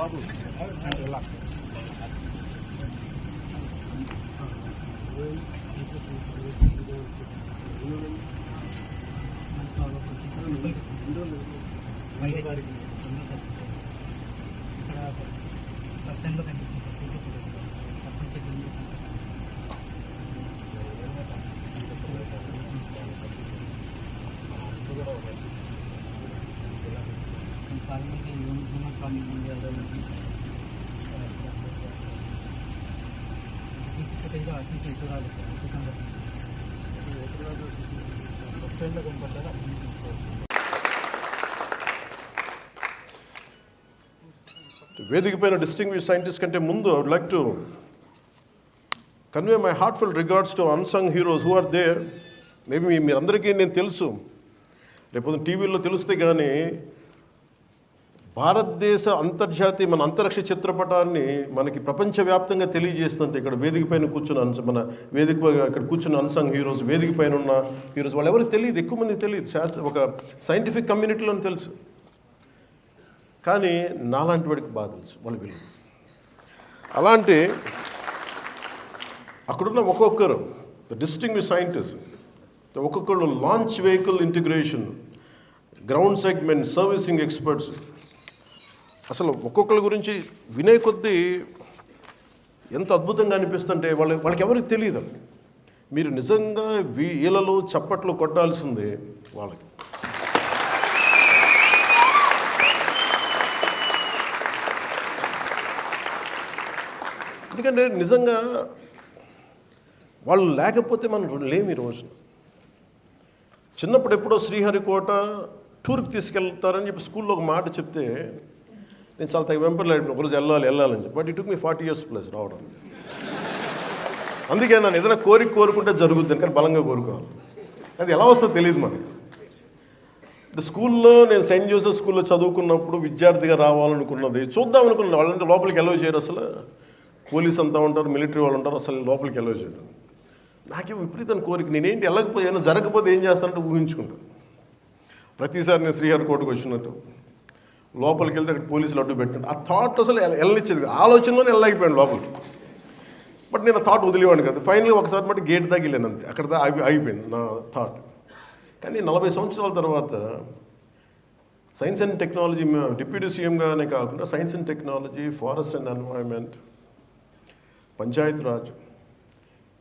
బాబు వేదిక పైన distinguished scientist కంటే ముందు I would like to convey my heartful regards to unsung heroes who are there. Maybe మీరందరికీ నేను తెలుసు, రేపు టీవీలో తెలిస్తే కానీ భారతదేశ అంతర్జాతీయ మన అంతరిక్ష చిత్రపటాన్ని మనకి ప్రపంచవ్యాప్తంగా తెలియజేస్తుంటే ఇక్కడ వేదిక పైన కూర్చున్న మన వేదిక ఇక్కడ కూర్చున్న అన్సంగ్ హీరోస్, వేదిక పైన ఉన్న హీరోస్ వాళ్ళు ఎవరికి తెలియదు, ఎక్కువ మందికి తెలియదు. ఒక సైంటిఫిక్ కమ్యూనిటీలో తెలుసు, కానీ నాలాంటి వాడికి బాగా తెలుసు వాళ్ళ విలువ. అలాంటి అక్కడున్న ఒక్కొక్కరు డిస్టింగ్విష్డ్ సైంటిస్ట్, ఒక్కొక్కరు launch vehicle integration, ground segment, servicing experts, అసలు ఒక్కొక్కరి గురించి వినే కొద్దీ ఎంత అద్భుతంగా అనిపిస్తుంటే వాళ్ళకి ఎవరికి తెలియదు. మీరు నిజంగా వీళ్ళలో చప్పట్లు కొట్టాల్సిందే వాళ్ళకి. ఎందుకంటే నిజంగా వాళ్ళు లేకపోతే మనం లేము ఈ రోజున. చిన్నప్పుడు ఎప్పుడో శ్రీహరికోట టూర్కి తీసుకెళ్తారని చెప్పి స్కూల్లో ఒక మాట చెప్తే నేను చాలా తగ్గ వెంపర్లాడి ఒకరోజు వెళ్ళాలని చెప్పి. But it took me 40 years plus రావడం. అందుకే నన్ను ఏదైనా కోరుకుంటే జరుగుద్ది, కానీ బలంగా కోరుకోవాలి. అది ఎలా వస్తుందో తెలియదు మనకి. స్కూల్లో నేను సెయింట్ జోసెఫ్ స్కూల్లో చదువుకున్నప్పుడు విద్యార్థిగా రావాలనుకున్నది, చూద్దాం అనుకున్నాను. వాళ్ళంటే లోపలికి ఎలవ్ చేయరు, అసలు పోలీస్ అంతా ఉంటారు, మిలిటరీ వాళ్ళు ఉంటారు, అసలు లోపలికి ఎలవ్ చేయరు. నాకేం విపరీతం కోరిక, నేనేంటి వెళ్ళకపోతే ఏమైనా జరగకపోతే ఏం చేస్తానంటే ఊహించుకుంటాను. ప్రతిసారి నేను శ్రీహరికోటకు వచ్చినట్టు లోపలికి వెళ్తే అక్కడ పోలీసులు అడ్డు పెట్టండి, ఆ థాట్ అసలు వెళ్ళనిచ్చేది, ఆలోచనలోనే వెళ్ళలేకపోయాను లోపలికి. బట్ నేను ఆ థాట్ వదిలేవాడిని కదా. ఫైనల్గా ఒకసారి మట్టి గేట్ దాకా వెళ్ళాను, అంతే, అక్కడ అయిపోయింది నా థాట్. కానీ 40 సంవత్సరాల తర్వాత సైన్స్ అండ్ టెక్నాలజీ డిప్యూటీ సీఎంగానే కాకుండా science and technology, forest and environment, Panchayati Raj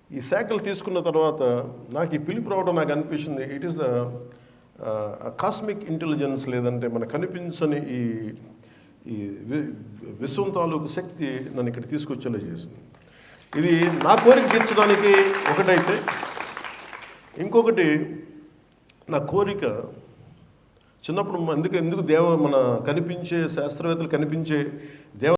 ఈ శాఖలు తీసుకున్న తర్వాత నాకు ఈ పిలుపు రావడం నాకు అనిపించింది, it is the cosmic intelligence, లేదంటే మన కనిపించని ఈ విశ్వం తాలూకు శక్తి నన్ను ఇక్కడ తీసుకొచ్చేలా చేసింది. ఇది నా కోరిక తీర్చడానికి ఒకటైతే, ఇంకొకటి నా కోరిక చిన్నప్పుడు ఎందుకు మన కనిపించే శాస్త్రవేత్తలు కనిపించే